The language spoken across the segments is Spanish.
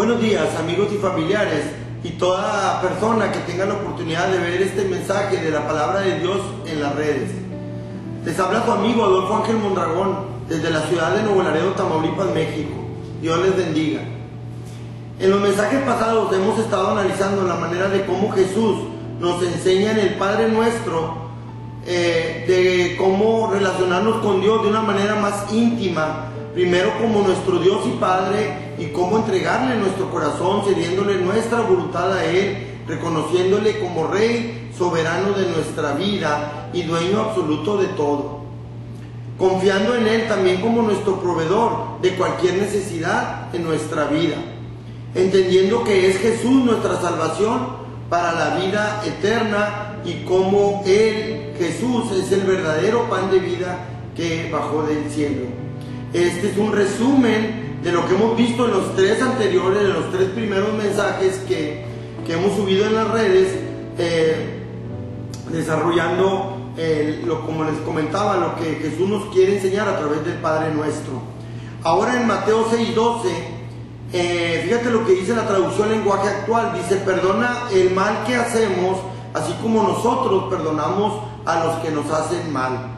Buenos días, amigos y familiares, y toda persona que tenga la oportunidad de ver este mensaje de la palabra de Dios en las redes. Les habla su amigo Adolfo Ángel Mondragón, desde la ciudad de Nuevo Laredo, Tamaulipas, México. Dios les bendiga. En los mensajes pasados hemos estado analizando la manera de cómo Jesús nos enseña en el Padre Nuestro, de cómo relacionarnos con Dios de una manera más íntima, primero como nuestro Dios y Padre, y cómo entregarle nuestro corazón, cediéndole nuestra voluntad a Él, reconociéndole como Rey soberano de nuestra vida y dueño absoluto de todo, confiando en Él también como nuestro proveedor de cualquier necesidad en nuestra vida, entendiendo que es Jesús nuestra salvación para la vida eterna y como Él, Jesús, es el verdadero pan de vida que bajó del cielo. Este es un resumen de lo que hemos visto en los tres anteriores, en los tres primeros mensajes que hemos subido en las redes, desarrollando, como les comentaba, lo que Jesús nos quiere enseñar a través del Padre Nuestro. Ahora en Mateo 6:12, fíjate lo que dice la traducción lenguaje actual. Dice: perdona el mal que hacemos, así como nosotros perdonamos a los que nos hacen mal.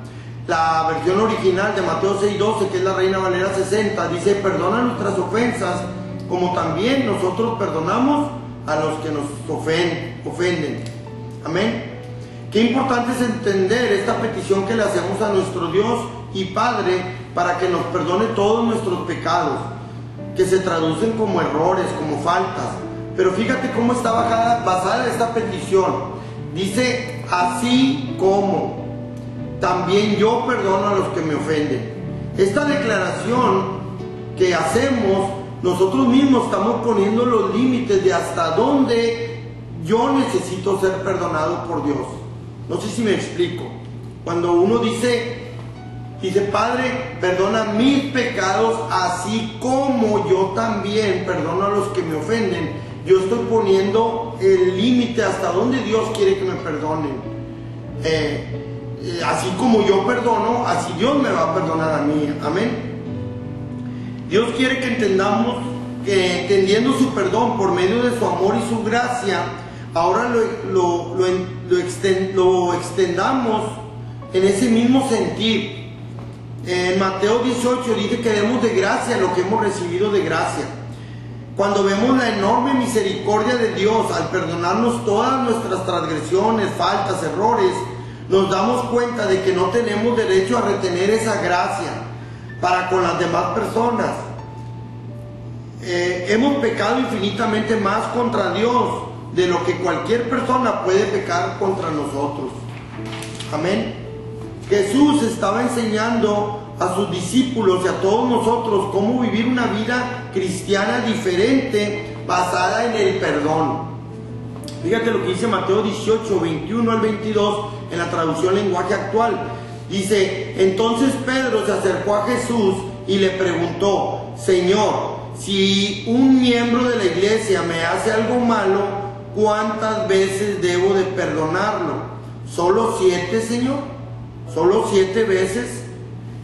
La versión original de Mateo 6:12, que es la Reina Valera 60, dice: perdona nuestras ofensas, como también nosotros perdonamos a los que nos ofenden. Amén. Qué importante es entender esta petición que le hacemos a nuestro Dios y Padre para que nos perdone todos nuestros pecados, que se traducen como errores, como faltas. Pero fíjate cómo está basada esta petición. Dice: así como también yo perdono a los que me ofenden. Esta declaración que hacemos, nosotros mismos estamos poniendo los límites de hasta dónde yo necesito ser perdonado por Dios. No sé si me explico. Cuando uno dice: Padre, perdona mis pecados, así como yo también perdono a los que me ofenden. Yo estoy poniendo el límite hasta dónde Dios quiere que me perdonen. Así como yo perdono, así Dios me va a perdonar a mí. Amén. Dios quiere que entendamos que, entendiendo su perdón por medio de su amor y su gracia, ahora lo extendamos en ese mismo sentir. En Mateo 18 dice que demos de gracia lo que hemos recibido de gracia. Cuando vemos la enorme misericordia de Dios al perdonarnos todas nuestras transgresiones, faltas, errores, nos damos cuenta de que no tenemos derecho a retener esa gracia para con las demás personas. Hemos pecado infinitamente más contra Dios de lo que cualquier persona puede pecar contra nosotros. Amén. Jesús estaba enseñando a sus discípulos y a todos nosotros cómo vivir una vida cristiana diferente, basada en el perdón. Fíjate lo que dice Mateo 18, 21 al 22, en la traducción lenguaje actual. Dice: entonces Pedro se acercó a Jesús y le preguntó: Señor, si un miembro de la iglesia me hace algo malo, ¿cuántas veces debo de perdonarlo? ¿Solo 7, Señor? ¿Solo 7 veces?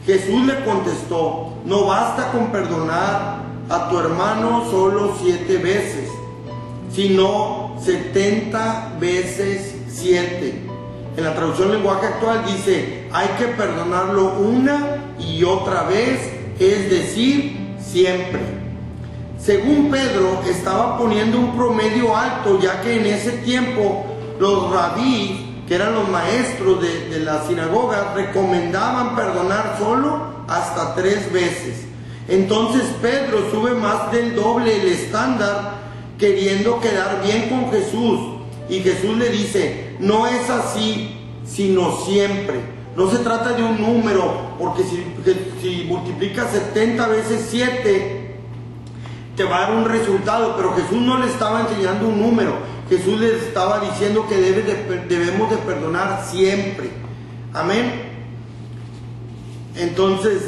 Jesús le contestó: no basta con perdonar a tu hermano solo 7 veces, sino 70 veces 7. En la traducción lenguaje actual dice: hay que perdonarlo una y otra vez, es decir, siempre. Según Pedro, estaba poniendo un promedio alto, ya que en ese tiempo los rabíes, que eran los maestros de la sinagoga, recomendaban perdonar solo hasta 3 veces. Entonces Pedro sube más del doble el estándar, queriendo quedar bien con Jesús. Y Jesús le dice: no es así, sino siempre. No se trata de un número, porque si multiplicas 70 veces 7, te va a dar un resultado. Pero Jesús no le estaba enseñando un número. Jesús les estaba diciendo que debemos de perdonar siempre. Amén. Entonces,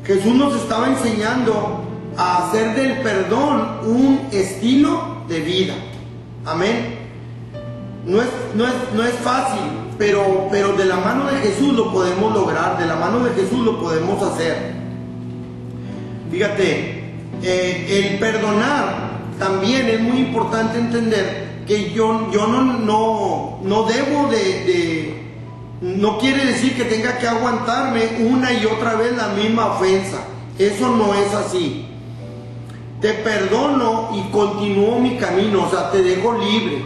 Jesús nos estaba enseñando a hacer del perdón un estilo de vida. Amén. No es fácil. pero de la mano de Jesús lo podemos lograr, de la mano de Jesús lo podemos hacer. Fíjate, el perdonar también es muy importante entender que yo no debo no quiere decir que tenga que aguantarme una y otra vez la misma ofensa. Eso no es así. Te perdono y continúo mi camino, o sea, te dejo libre.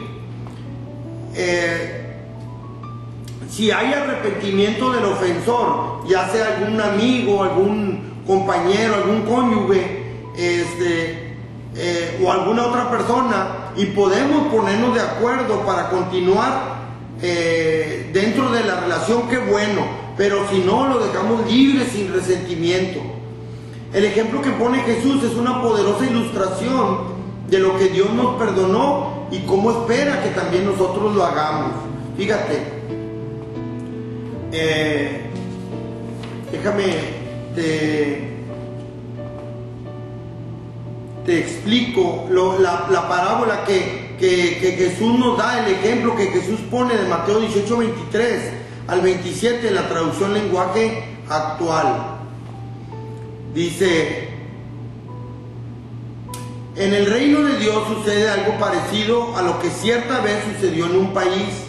Si hay arrepentimiento del ofensor, ya sea algún amigo, algún compañero, algún cónyuge, o alguna otra persona, y podemos ponernos de acuerdo para continuar dentro de la relación, qué bueno, pero si no, lo dejamos libre sin resentimiento. El ejemplo que pone Jesús es una poderosa ilustración de lo que Dios nos perdonó y cómo espera que también nosotros lo hagamos. Fíjate, déjame te explico la parábola que Jesús nos da, el ejemplo que Jesús pone de Mateo 18, 23 al 27, la traducción lenguaje actual. Dice: en el reino de Dios sucede algo parecido a lo que cierta vez sucedió en un país.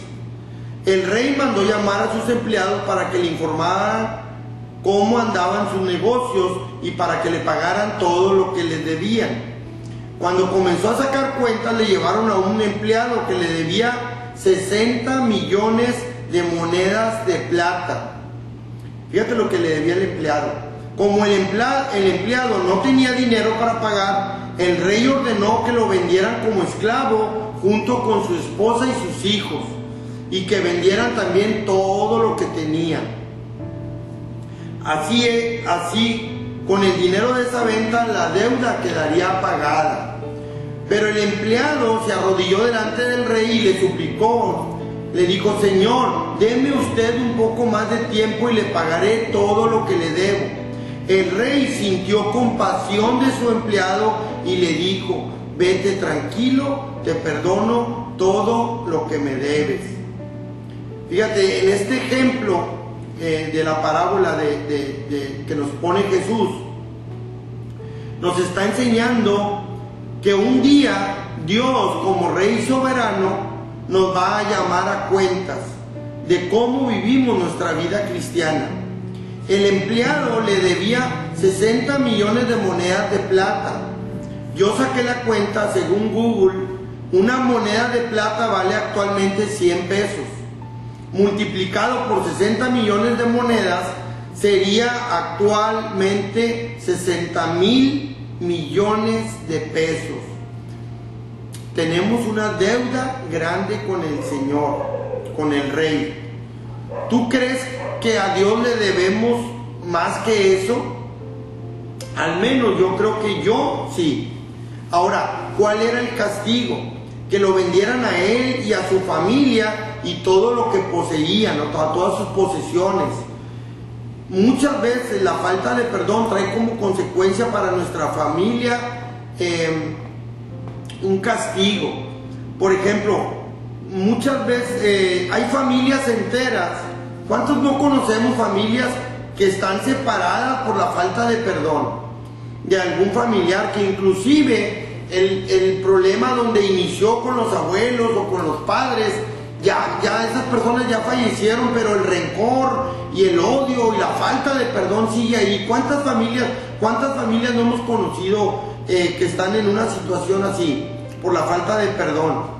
El rey mandó llamar a sus empleados para que le informaran cómo andaban sus negocios y para que le pagaran todo lo que les debían. Cuando comenzó a sacar cuentas, le llevaron a un empleado que le debía 60 millones de monedas de plata. Fíjate lo que le debía el empleado. Como el empleado no tenía dinero para pagar, el rey ordenó que lo vendieran como esclavo junto con su esposa y sus hijos, y que vendieran también todo lo que tenían. Así, con el dinero de esa venta, la deuda quedaría pagada. Pero el empleado se arrodilló delante del rey y le suplicó. Le dijo: Señor, deme usted un poco más de tiempo y le pagaré todo lo que le debo. El rey sintió compasión de su empleado y le dijo: vete tranquilo, te perdono todo lo que me debes. Fíjate, en este ejemplo de la parábola que nos pone Jesús, nos está enseñando que un día Dios, como Rey soberano, nos va a llamar a cuentas de cómo vivimos nuestra vida cristiana. El empleado le debía 60 millones de monedas de plata. Yo saqué la cuenta, según Google, una moneda de plata vale actualmente 100 pesos. Multiplicado por 60 millones de monedas, sería actualmente 60,000 millones de pesos. Tenemos una deuda grande con el Señor, con el Rey. ¿Tú crees que a Dios le debemos más que eso? Al menos yo creo que yo sí. Ahora, ¿cuál era el castigo? Que lo vendieran a él y a su familia y todo lo que poseían, ¿no? Todas sus posesiones. Muchas veces la falta de perdón trae como consecuencia para nuestra familia un castigo. Por ejemplo, muchas veces hay familias enteras. ¿Cuántos no conocemos familias que están separadas por la falta de perdón de algún familiar, que inclusive el problema donde inició con los abuelos o con los padres, ya esas personas ya fallecieron, pero el rencor y el odio y la falta de perdón sigue ahí? ¿Cuántas familias no hemos conocido que están en una situación así por la falta de perdón?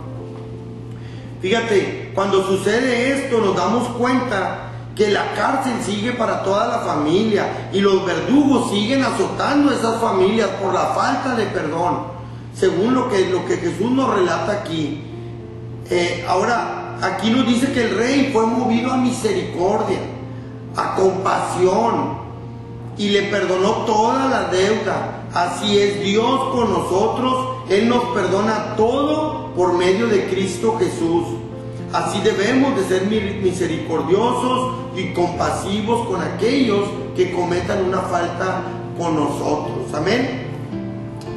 Fíjate, cuando sucede esto nos damos cuenta que la cárcel sigue para toda la familia y los verdugos siguen azotando a esas familias por la falta de perdón, según lo que Jesús nos relata aquí. Ahora, aquí nos dice que el rey fue movido a misericordia, a compasión, y le perdonó toda la deuda. Así es Dios con nosotros. Él nos perdona todo por medio de Cristo Jesús. Así debemos de ser misericordiosos y compasivos con aquellos que cometan una falta con nosotros. Amén.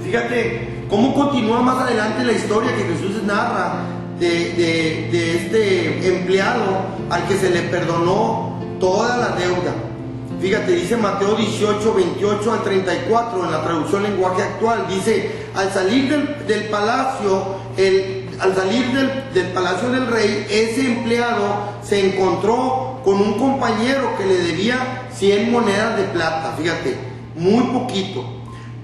Fíjate cómo continúa más adelante la historia que Jesús narra de este empleado al que se le perdonó toda la deuda. Fíjate, dice Mateo 18, 28 al 34, en la traducción lenguaje actual, dice: al salir del palacio, del palacio del rey, ese empleado se encontró con un compañero que le debía 100 monedas de plata, fíjate, muy poquito,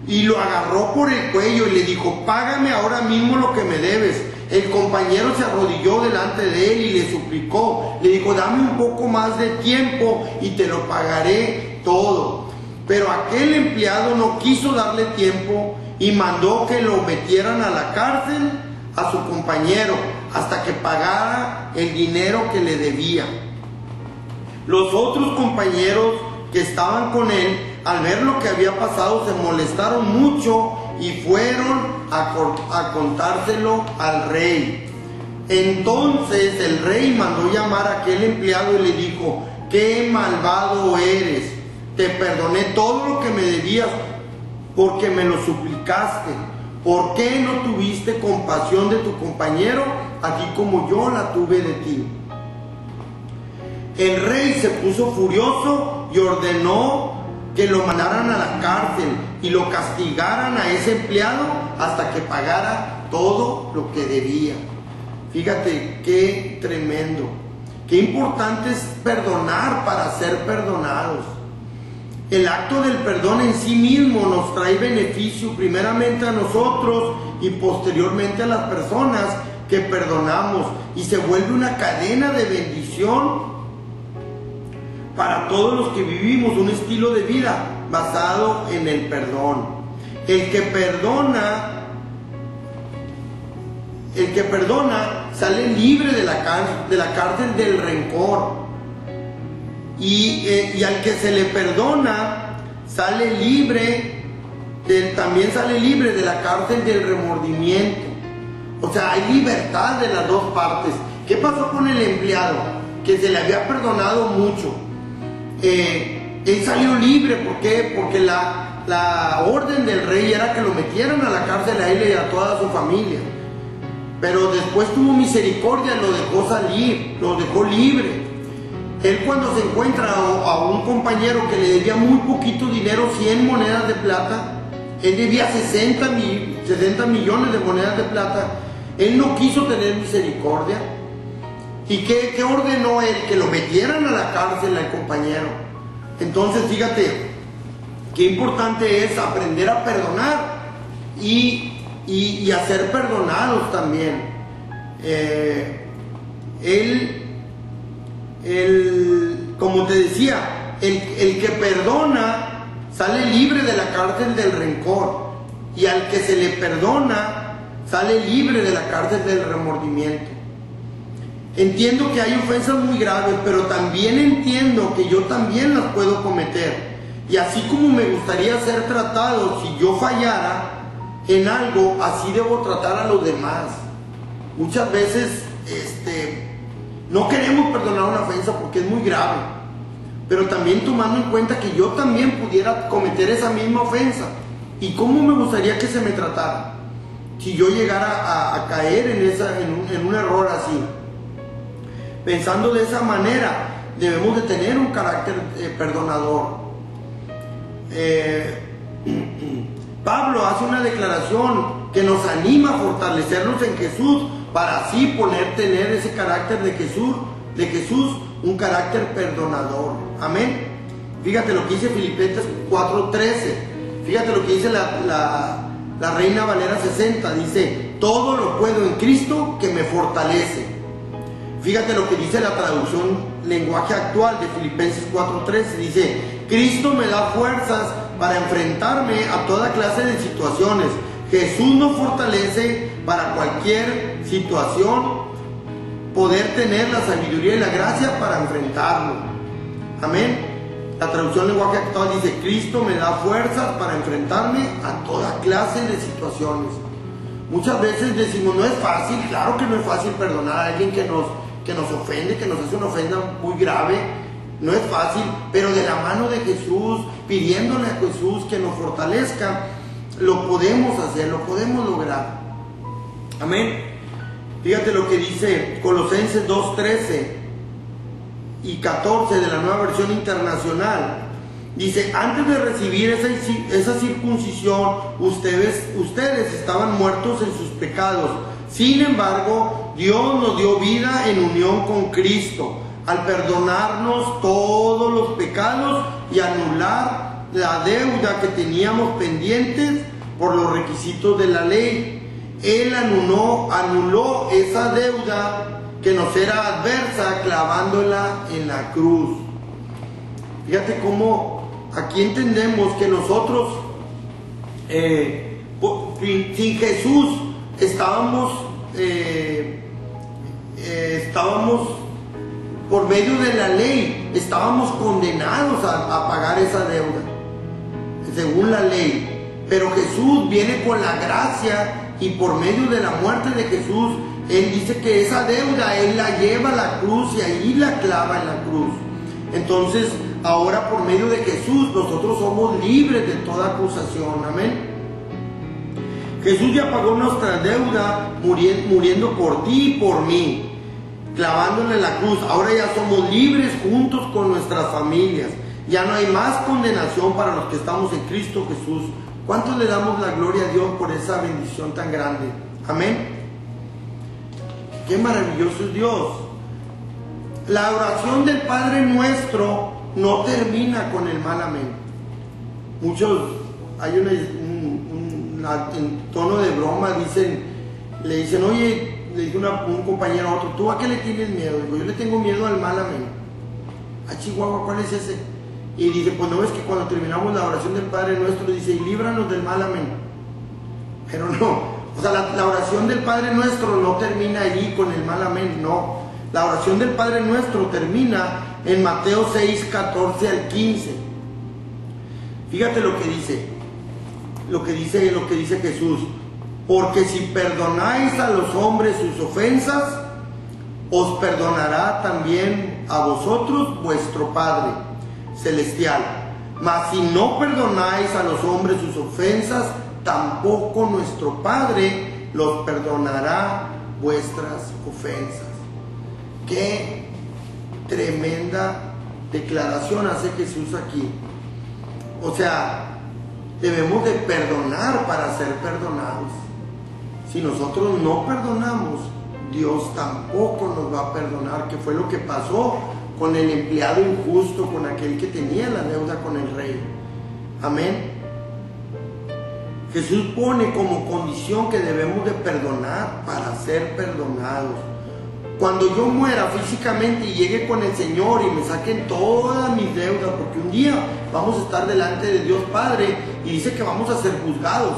y lo agarró por el cuello y le dijo: págame ahora mismo lo que me debes. El compañero se arrodilló delante de él y le suplicó, le dijo: dame un poco más de tiempo y te lo pagaré todo. Pero aquel empleado no quiso darle tiempo y mandó que lo metieran a la cárcel a su compañero hasta que pagara el dinero que le debía. Los otros compañeros que estaban con él, al ver lo que había pasado, se molestaron mucho y fueron a contárselo al rey. Entonces el rey mandó llamar a aquel empleado y le dijo: qué malvado eres, te perdoné todo lo que me debías porque me lo suplicaste. ¿Por qué no tuviste compasión de tu compañero, así como yo la tuve de ti? El rey se puso furioso y ordenó que lo mandaran a la cárcel y lo castigaran a ese empleado hasta que pagara todo lo que debía. Fíjate qué tremendo, qué importante es perdonar para ser perdonados. El acto del perdón en sí mismo nos trae beneficio primeramente a nosotros y posteriormente a las personas que perdonamos, y se vuelve una cadena de bendición para todos los que vivimos un estilo de vida basado en el perdón. El que perdona sale libre de la cárcel del rencor. Y al que se le perdona también sale libre de la cárcel del remordimiento. O sea, hay libertad de las dos partes. ¿Qué pasó con el empleado? Que se le había perdonado mucho. Él salió libre. ¿Por qué? Porque la orden del rey era que lo metieran a la cárcel a él y a toda su familia. Pero después tuvo misericordia, lo dejó salir, lo dejó libre. Él, cuando se encuentra a un compañero que le debía muy poquito dinero, 100 monedas de plata, él debía 60 millones de monedas de plata, él no quiso tener misericordia. ¿Y qué ordenó él? Que lo metieran a la cárcel al compañero. Entonces, fíjate, qué importante es aprender a perdonar y a ser perdonados también. Como te decía, el que perdona sale libre de la cárcel del rencor, y al que se le perdona sale libre de la cárcel del remordimiento. Entiendo que hay ofensas muy graves, pero también entiendo que yo también las puedo cometer, y así como me gustaría ser tratado si yo fallara en algo, así debo tratar a los demás. Muchas veces no queremos perdonar una ofensa porque es muy grave, pero también tomando en cuenta que yo también pudiera cometer esa misma ofensa, y cómo me gustaría que se me tratara si yo llegara a caer en un error así. Pensando de esa manera, debemos de tener un carácter perdonador. Pablo hace una declaración que nos anima a fortalecernos en Jesús, para así tener ese carácter de Jesús, un carácter perdonador. Amén. Fíjate lo que dice Filipenses 4:13. Fíjate lo que dice la Reina Valera 60. Dice: todo lo puedo en Cristo que me fortalece. Fíjate lo que dice la traducción lenguaje actual de Filipenses 4:13. Dice: Cristo me da fuerzas para enfrentarme a toda clase de situaciones. Jesús nos fortalece para cualquier situación, poder tener la sabiduría y la gracia para enfrentarlo. Amén. La traducción lenguaje actual dice: Cristo me da fuerzas para enfrentarme a toda clase de situaciones. Muchas veces decimos: no es fácil. Claro que no es fácil perdonar a alguien que nos ofende, que nos hace una ofensa muy grave. No es fácil, pero de la mano de Jesús, pidiéndole a Jesús que nos fortalezca, lo podemos hacer, lo podemos lograr. Amén. Fíjate lo que dice Colosenses 2:13 y 14 de la Nueva Versión Internacional. Dice, antes de recibir esa circuncisión, ustedes estaban muertos en sus pecados. Sin embargo, Dios nos dio vida en unión con Cristo, al perdonarnos todos los pecados y anular la deuda que teníamos pendientes por los requisitos de la ley. Él anuló esa deuda que nos era adversa, clavándola en la cruz. Fíjate cómo aquí entendemos que nosotros sin Jesús estábamos por medio de la ley, estábamos condenados a pagar esa deuda según la ley. Pero Jesús viene con la gracia, y por medio de la muerte de Jesús, Él dice que esa deuda Él la lleva a la cruz y ahí la clava en la cruz. Entonces ahora por medio de Jesús nosotros somos libres de toda acusación. Amén. Jesús ya pagó nuestra deuda muriendo por ti y por mí, clavándole en la cruz. Ahora ya somos libres juntos con nuestras familias. Ya no hay más condenación para los que estamos en Cristo Jesús. ¿Cuántos le damos la gloria a Dios por esa bendición tan grande? Amén. Qué maravilloso es Dios. La oración del Padre Nuestro no termina con el mal amén. Muchos, hay en tono de broma, le dicen, oye, le dice un compañero a otro, ¿tú a qué le tienes miedo? Digo, yo le tengo miedo al mal amén. A Chihuahua, ¿cuál es ese? Y dice, pues no ves que cuando terminamos la oración del Padre Nuestro, dice, y líbranos del mal amén. Pero no, o sea, la oración del Padre Nuestro no termina allí con el mal amén, no. La oración del Padre Nuestro termina en Mateo 6, 14 al 15. Fíjate lo que dice Jesús. Porque si perdonáis a los hombres sus ofensas, os perdonará también a vosotros vuestro Padre Celestial. Mas si no perdonáis a los hombres sus ofensas, tampoco nuestro Padre los perdonará vuestras ofensas. Qué tremenda declaración hace Jesús aquí. O sea, debemos de perdonar para ser perdonados. Si nosotros no perdonamos, Dios tampoco nos va a perdonar, que fue lo que pasó con el empleado injusto, con aquel que tenía la deuda con el rey. Amén. Jesús pone como condición que debemos de perdonar para ser perdonados. Cuando yo muera físicamente y llegue con el Señor y me saquen todas mis deudas, porque un día vamos a estar delante de Dios Padre y dice que vamos a ser juzgados,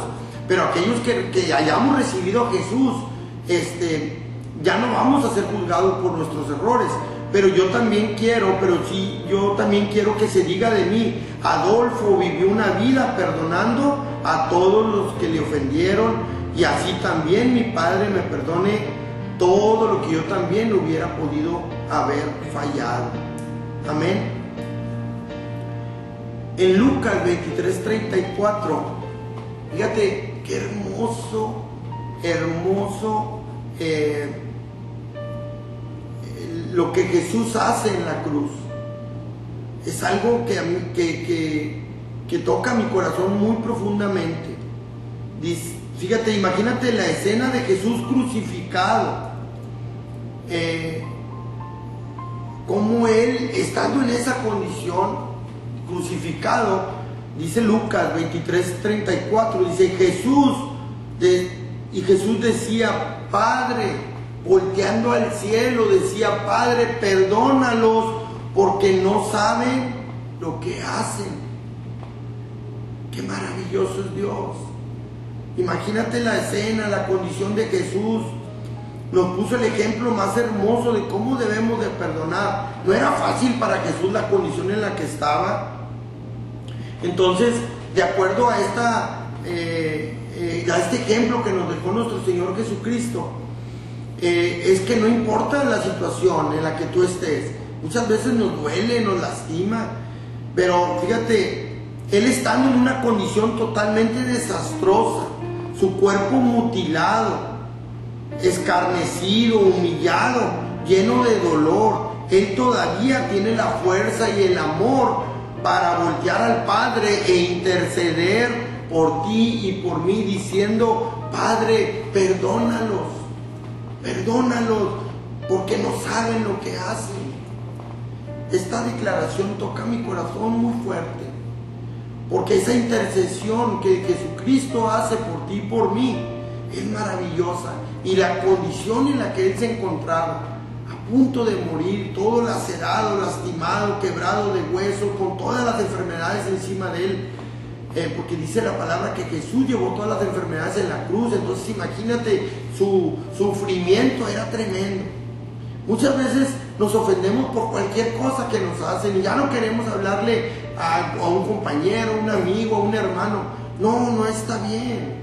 pero aquellos que hayamos recibido a Jesús, ya no vamos a ser juzgados por nuestros errores. Pero yo también quiero que se diga de mí, Adolfo vivió una vida perdonando a todos los que le ofendieron, y así también mi Padre me perdone todo lo que yo también hubiera podido haber fallado. Amén. En Lucas 23:34, fíjate qué hermoso lo que Jesús hace en la cruz. Es algo que a mí que toca mi corazón muy profundamente. Dice, fíjate, imagínate la escena de Jesús crucificado, como Él, estando en esa condición, crucificado, dice Lucas 23:34, dice Jesús decía, Padre, volteando al cielo, decía, Padre, perdónalos porque no saben lo que hacen. Qué maravilloso es Dios. Imagínate la escena, la condición de Jesús. Nos puso el ejemplo más hermoso de cómo debemos de perdonar. No era fácil para Jesús la condición en la que estaba. Entonces, de acuerdo a este ejemplo que nos dejó nuestro Señor Jesucristo, es que no importa la situación en la que tú estés, muchas veces nos duele, nos lastima, pero fíjate, Él estando en una condición totalmente desastrosa, su cuerpo mutilado, escarnecido, humillado, lleno de dolor, Él todavía tiene la fuerza y el amor para voltear al Padre e interceder por ti y por mí, diciendo: Padre, perdónalos, porque no saben lo que hacen. Esta declaración toca mi corazón muy fuerte, porque esa intercesión que Jesucristo hace por ti y por mí es maravillosa. Y la condición en la que Él se encontraba, a punto de morir, todo lacerado, lastimado, quebrado de hueso, con todas las enfermedades encima de Él, porque dice la palabra que Jesús llevó todas las enfermedades en la cruz. Entonces imagínate, su sufrimiento era tremendo. Muchas veces nos ofendemos por cualquier cosa que nos hacen y ya no queremos hablarle a un compañero, a un amigo, a un hermano. No está bien.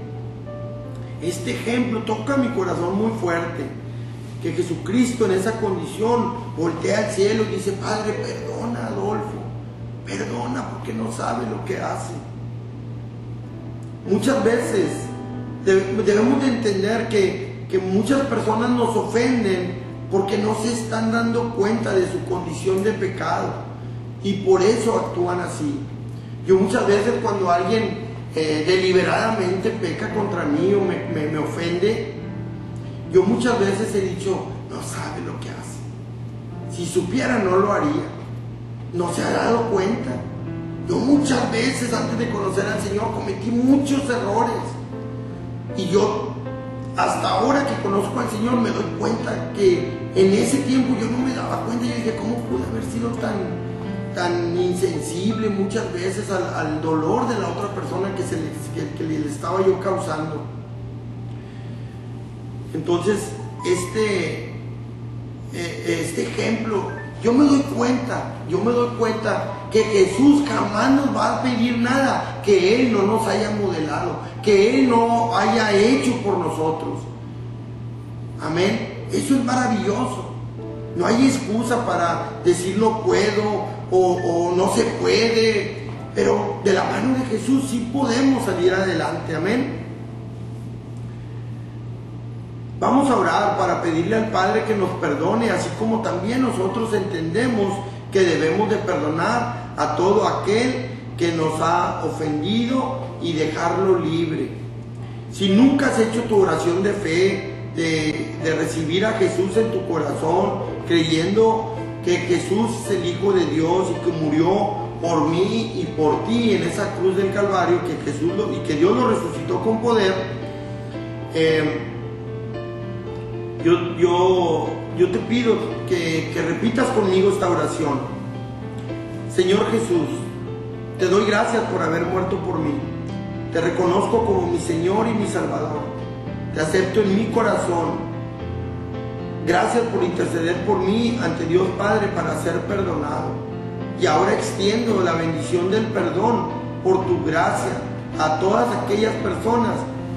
Este ejemplo toca mi corazón muy fuerte, que Jesucristo en esa condición voltea al cielo y dice: Padre, perdona a Adolfo, perdona, porque no sabe lo que hace. Muchas veces debemos de entender que muchas personas nos ofenden porque no se están dando cuenta de su condición de pecado y por eso actúan así. Yo muchas veces, cuando alguien deliberadamente peca contra mí o me ofende, yo muchas veces he dicho: no sabe lo que hace, si supiera no lo haría, no se ha dado cuenta. Yo muchas veces, antes de conocer al Señor, cometí muchos errores, y yo hasta ahora que conozco al Señor me doy cuenta que en ese tiempo yo no me daba cuenta. Yo dije: ¿cómo pude haber sido tan insensible muchas veces al dolor de la otra persona que le estaba yo causando? Entonces, este ejemplo, yo me doy cuenta que Jesús jamás nos va a pedir nada que Él no nos haya modelado, que Él no haya hecho por nosotros. Amén. Eso es maravilloso. No hay excusa para decir no puedo o no se puede, pero de la mano de Jesús sí podemos salir adelante. Amén. Vamos a orar para pedirle al Padre que nos perdone, así como también nosotros entendemos que debemos de perdonar a todo aquel que nos ha ofendido y dejarlo libre. Si nunca has hecho tu oración de fe, de recibir a Jesús en tu corazón, creyendo que Jesús es el Hijo de Dios y que murió por mí y por ti en esa cruz del Calvario, y que Dios lo resucitó con poder, yo te pido que repitas conmigo esta oración. Señor Jesús, te doy gracias por haber muerto por mí. Te reconozco como mi Señor y mi Salvador. Te acepto en mi corazón. Gracias por interceder por mí ante Dios Padre para ser perdonado. Y ahora extiendo la bendición del perdón por tu gracia a todas aquellas personas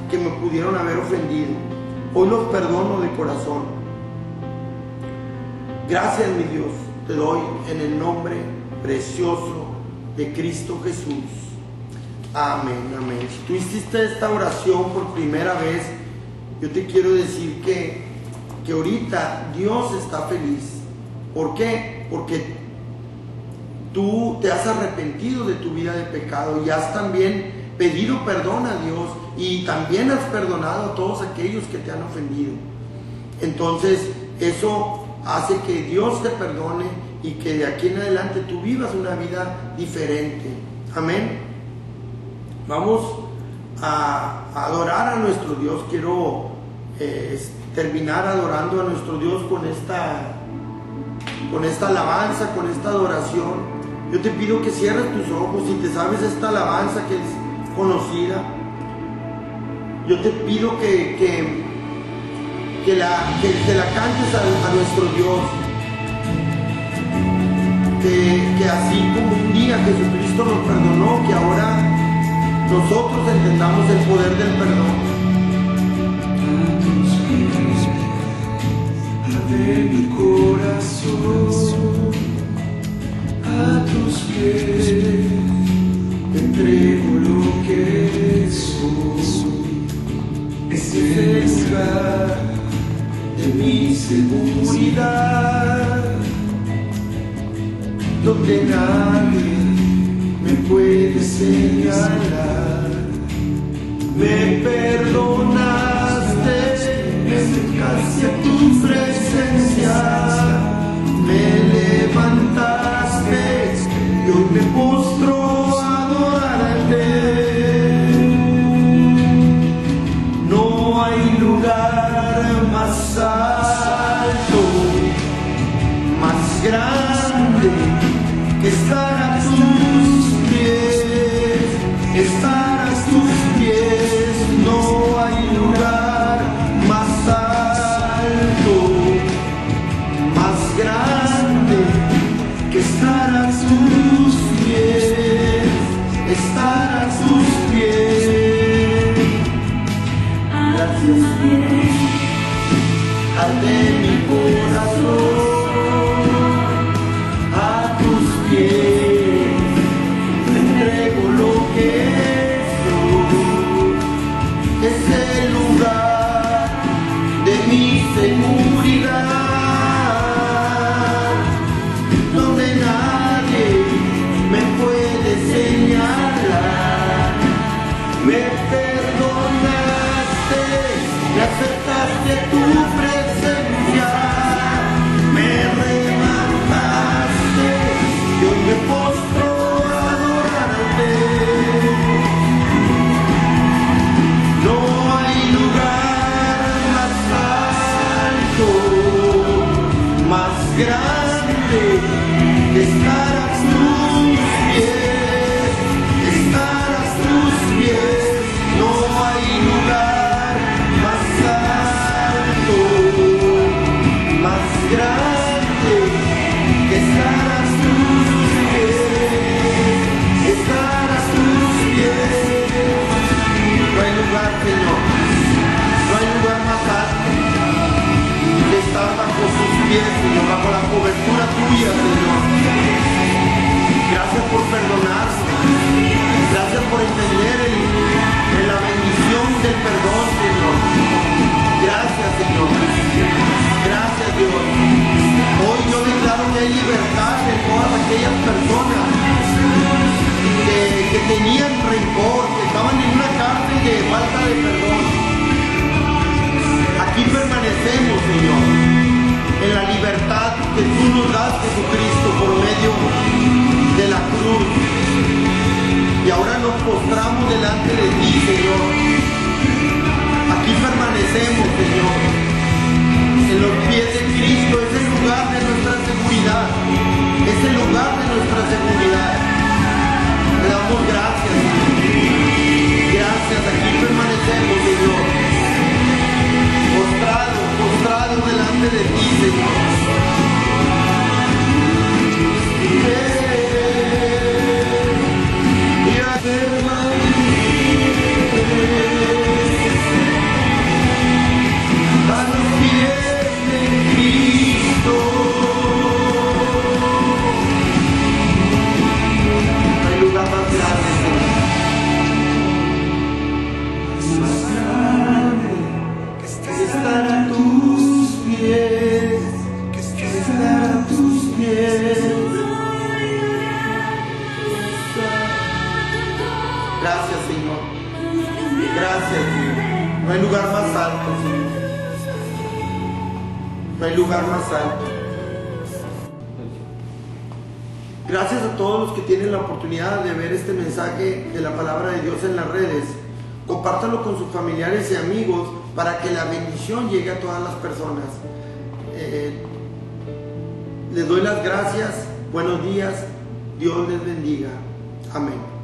que me pudieron haber ofendido. Hoy los perdono de corazón. Gracias, mi Dios, te doy en el nombre precioso de Cristo Jesús. Amén, amén. Si tú hiciste esta oración por primera vez, yo te quiero decir que ahorita Dios está feliz. ¿Por qué? Porque tú te has arrepentido de tu vida de pecado y has también pedido perdón a Dios, y también has perdonado a todos aquellos que te han ofendido. Entonces eso hace que Dios te perdone y que de aquí en adelante tú vivas una vida diferente. Amén. Vamos a adorar a nuestro Dios. Quiero terminar adorando a nuestro Dios con esta alabanza, con esta adoración. Yo te pido que cierres tus ojos. Si te sabes esta alabanza que es conocida, yo te pido que la cantes a nuestro Dios, que así como un día Jesucristo nos perdonó, que ahora nosotros entendamos el poder del perdón. Abre mi corazón a tus pies, te entrego lo que soy. Ese lugar de mi seguridad, donde nadie me puede señalar. Me perdonaste, me acercaste a tu presencia, me levantaste y hoy me postro a adorarte. No hay lugar más alto, más grande que estar a tus pies, estar a tus pies. No hay lugar más alto, más grande que estar a tus pies, estar a tus pies. Gracias, arde mi corazón a tus pies, te entrego lo que soy. Es el lugar de mi seguridad, donde nadie me puede señalar. Me perdonaste, me aceptaste a tu presencia, me levantaste y hoy me postro a adorarte. No hay lugar más alto, más grande que estar a tus pies, estar a tus pies. No hay lugar más alto, más grande que estar a tus pies, estar a tus pies. No hay lugar, Señor, no hay lugar más alto que estar bajo sus pies, Señor, bajo la cobertura tuya, Señor. Gracias por perdonarnos, gracias por entender en la bendición del perdón, Señor. Gracias, Señor. Gracias, Dios. Hoy yo declaro que hay libertad en todas aquellas personas que tenían rencor, que estaban en una cárcel de falta de perdón. Aquí permanecemos, Señor, en la libertad que tú nos das, Jesucristo, por medio de la cruz. Y ahora nos postramos delante de ti, Señor. Aquí permanecemos, Señor, en los pies de Cristo. Es el lugar de nuestra seguridad, es el lugar de nuestra seguridad. Le damos gracias, Señor. Gracias, aquí permanecemos, Señor, postrados delante de ti, Señor. Y a los pies de Cristo. No hay lugar más grande, Señor. Más grande que estar a tus pies, que estar a tus pies. Gracias, Señor. Gracias, Señor. No hay lugar más alto, Señor. No hay lugar más alto. Gracias a todos los que tienen la oportunidad de ver este mensaje de la palabra de Dios en las redes. Compártanlo con sus familiares y amigos para que la bendición llegue a todas las personas. Les doy las gracias. Buenos días. Dios les bendiga. Amén.